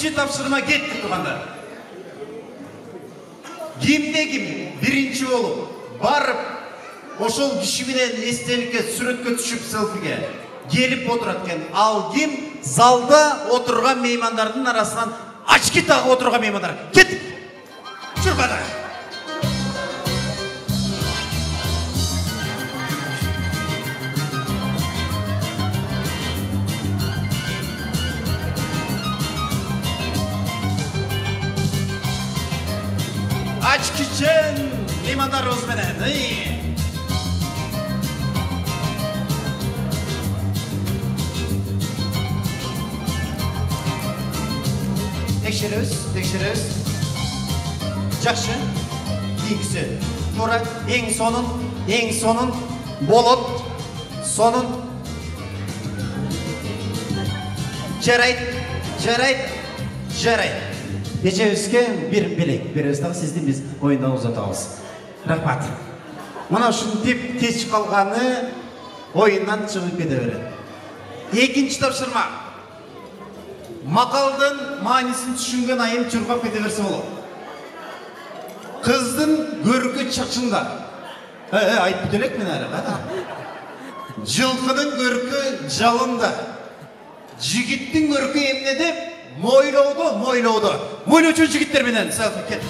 Экинчи тапшырма кетти туугандар. Кимде ким биринчи болуп барып ошол киши менен эстеликке сүрөткө түшүп селфиге келип отурат экен. Ал ким? Залда отурган меймандардын арасынан очки тагып отурган меймандар. Кеттик. Чуркада. Açkiçen meymandarımız menен. Tekşiriz. Жақшы. Кийинкisi. Тура эң сонун болот. Сонун. Жарайт. Кечебизге бир белек беребиз дагы сиздин биз оюндан узатабыз. Рахмат. Мына ушинтип кеч калганы оюндан чыгып кете берет. Экинчи тапшырма. Макалдын маанисин түшүнгөн айым чуркап кете берсе болот. Кыздын көркү чачында. Айтып делек мен ары. Жылкынын көркү жалында. Жигиттин көркү эмнеде? Moylaudu. Moylaucu jigitler menен selfie ket.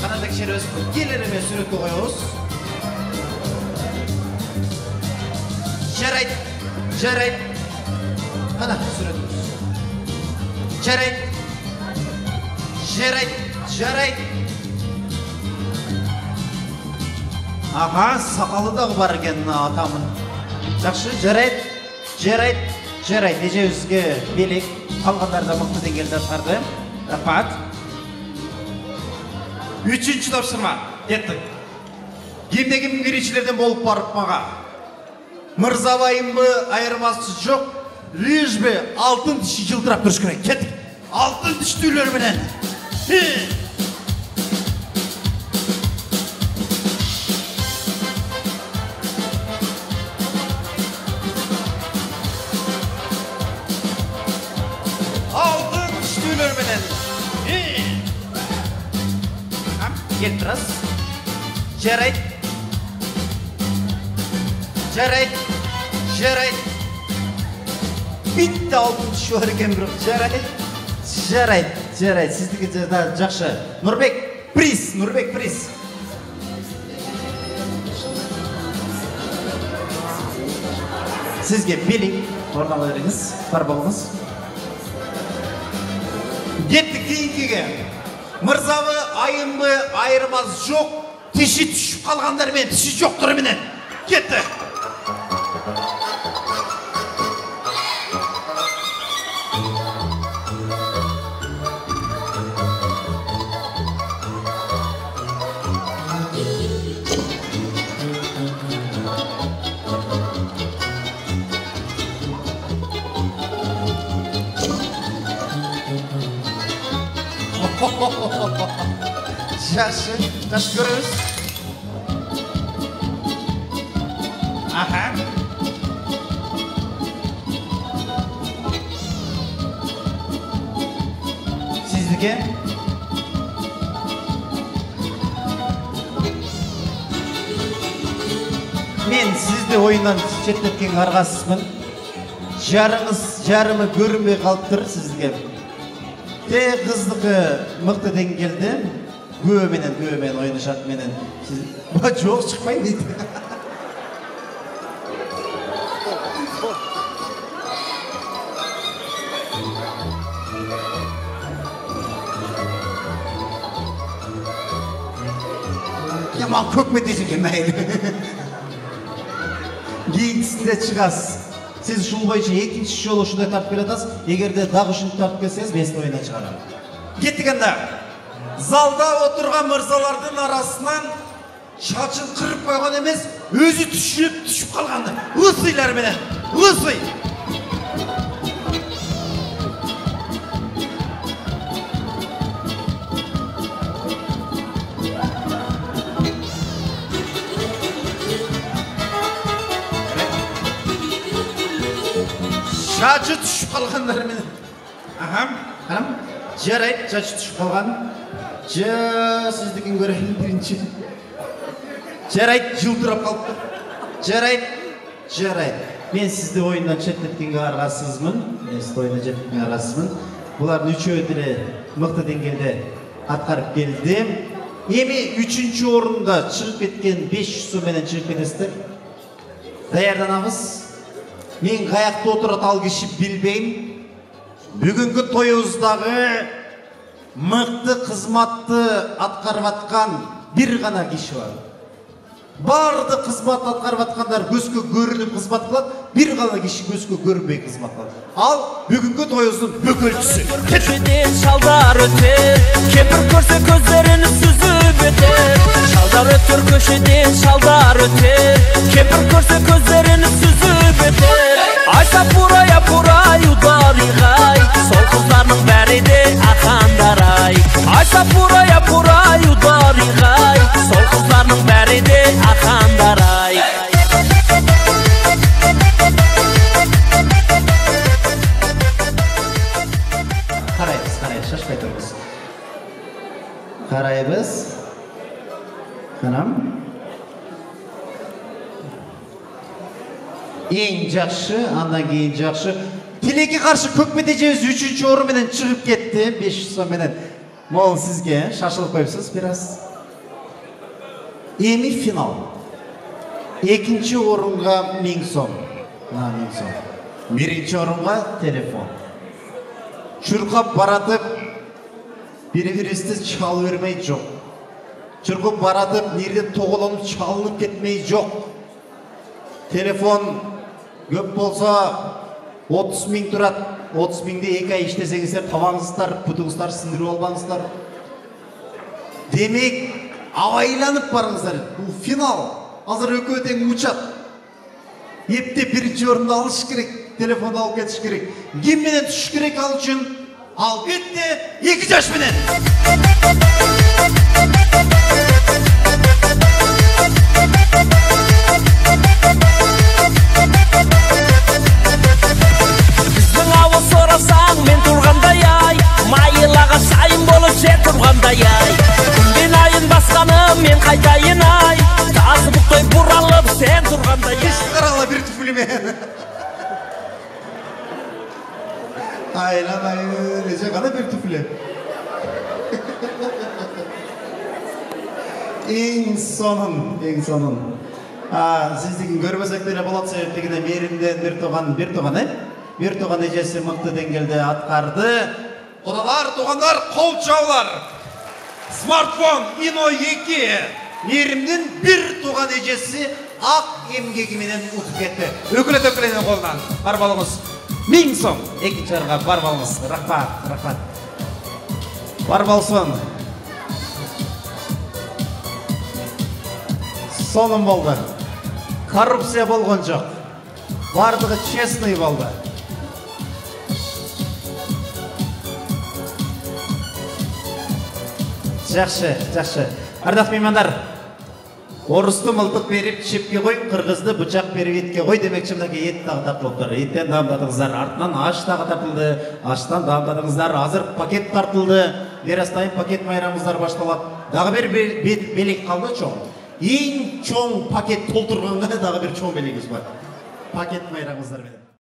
Kana tekşeriyoruz. Gelirime sürüklü koyuyoruz. Жарайт. Кана сүрөтүбүз. Жарайт. Ага, сакалы дагы бар экен атамын. Жакшы, жарайт. Эжебизге белек, калгандар да мыкты деңгээлде аткарды. Рахмат. Үчүнчү тапшырма. Кеттик. Кимде-ким биринчилерден болуп барып мага. Мырзабайымбы айырмасы жоқ, лишь бы алтын тиши жылтырап тұрыш керек. Кеттік. Алтын тиштүүлөр менен. Алтын тиштүүлөр менен. Келіп тұрас. Жарайт. Bitti алтын тиши бар экен бирок. Жарайт. Сиздики жакшы. Нурбек приз. Сизге белек орун ала бериңиз. Бар болуңуз. Кеттик кийинкиге. Мырзабы, айымбы, айырмасы жок. Тиши түшүп калгандар менен, тиши жоктор менен. Кетти. Жақсы көріңіз. Аха. Сіздіге? Мен сізді ойыннан шеттеткен қарғасызбын. Жарымы көрінбей қалып тұр сіздіге. Қыздықы мықты деңгелді. Көбемен ойнашат менен. Жоқ шықпайын дейді. Маған көк метесін кен мәйілі. Кейінісінде шығасыз. Сіз ұшыл бойынша екінші жол ұшында тартып келатасыз. Егерде дағы ұшын тартып келсеңіз, мен ойына шығарам. Кеттік анда. Залда отырған мырзалардың арасынан Шашын қырып қойған емес, өзі түсіп қалған. Ысыйлар менен, ысый. Шашы түсіп қалғандар менен. Қанам, жарайды, шашы түсіп қалған. Сіздікін көрейін бірінші. Жарайды, жылдырап қалыпты. Жарайды. Мен сізді ойындан шеттеткенге арғасызмын. Бұлардың үшеуі тілі мықты деңгейде атқарып келдім. Еме 3-ші орында шығып кеткен 500 сомменен шығып кетесіздер. Даярданамыз. Мен қаяқты отырат ал кешіп білбейм. Бүгінгі тойымыздағы мықты қызматты атқарып атқан бір ғана кеші бар. Барды қызмат атқарып атқандар көзге көрініп қызмат қылады, бір ғана кеші көзге көрінбей қызмат қылады. Ал бүгінгі тойымыздың бөкелшісі. Көшеден шалдар өтер, кемпір көрсе көздерін сүзіп өтер. Шалдар өтер, көшеден шалдар өтер, кемпір көрсе көздерін сүзіп өтер. Айсапурай ударигай, сол қыздарның бәрі де ақандар-ай. Айсапурай ударигай, сол қыздарның бәрі де ақандар-ай. Қарайбыз, шашпай тұрмыз. Қарайбыз. Қанам. Ең жақшы, андан кейін жақшы. Телеке қаршы көкпете жеміз 3-ші орынменен шығып кетті, 500 сомменен. Мол сізге шашылып қойыпсыз, біраз. Еми финал. 2-ші орынға 1000 сом. 1-ші орынға телефон. Çırkap baratıp birisi çal vermeyi yok. Çırkap baratıp nerede toğulanıp çalınıp ketmeyi yok. Telefon köp bolsa 30 bin turat. 30 binde 2 ay işlesеңіздер табаңыздар, путыңыздар, сындырып албаңыздар. Демек, авайланып барыңыздар. Бұл финал. Азыр өкө тең учат. Епте 1-ші орынды алыш керек. Телефон алып кетіш керек. Кем менен түш керек ал үшін? Ал кетте 2 жаш менен. Біздің ауыл сорасаң мен тұрғандай ай, майылаға шайын болып жер тұрғандай ай. Күнген айын басқаны мен қайтайын ай, тазы бұқтай бұралып сен тұрғандай ай. Қарала бір түфілімен. Aylan öylece kadar bir tüfle. En sonun. Sizdeki görmesekleri bolat sebepligine merimden bir toğan ecesi mıқты dengelde atkardı. Odalar, toğanlar, kol çavlar. Smartphone Ino 2 merimden bir toğan ecesi ak emgegiminen utup ketті. Öküle koldan. Barbalığız. 1000 сом. 2-ші орынға бар балыңыз. Рахмат. Бар болсын. Соным болды. Коррупция болған жоқ. Бардығы честный болды. Жақшы. Ардақ меймандар. Орысты мылтық беріп шепке қой, қырғызды бұчақ беріп етке қой демекші мынаке ет тағы тартылып тұр. Еттен дамдадыңыздар, артынан аш тағы тартылды, аштан дамдадыңыздар, азыр пакет тартылды, берастайын пакет майрамыздар башталады. Дағы бір белек қалды чоң. Ең чоң пакет толтырғанға дағы бір чоң белегіз бар. Пакет майрамыздар беді.